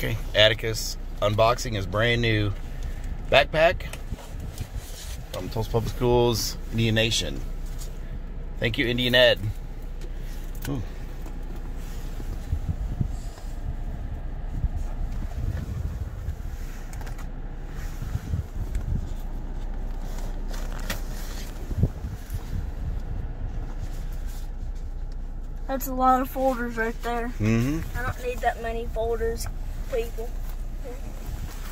Okay, Atticus unboxing his brand new backpack from Tulsa Public Schools, Indian Nation. Thank you, Indian Ed. Ooh. That's a lot of folders right there. Mm-hmm. I don't need that many folders, people.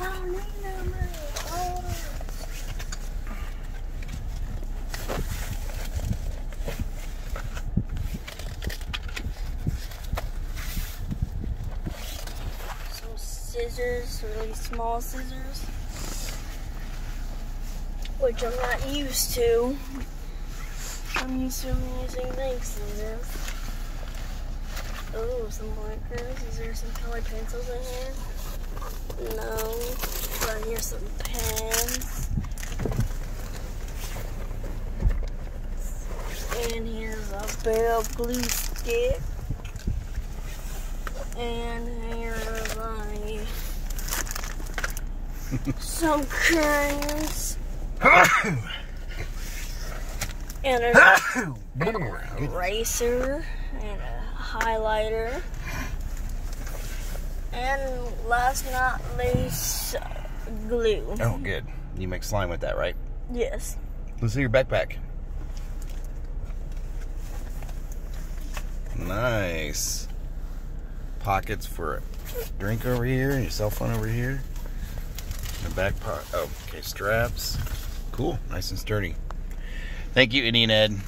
I don't need that many folders. Some scissors, really small scissors, which I'm not used to. I'm used to using big scissors. Oh, some markers. Is there some colored pencils in here? No. But here's some pens. And here's a big glue stick. And here's some crayons. And an eraser. And a highlighter, and last but not least, glue. Oh, good. You make slime with that, right? Yes. Let's see your backpack. Nice. Pockets for a drink over here, and your cell phone over here. And a back pocket. Oh, okay, straps. Cool. Nice and sturdy. Thank you, Indian Ed.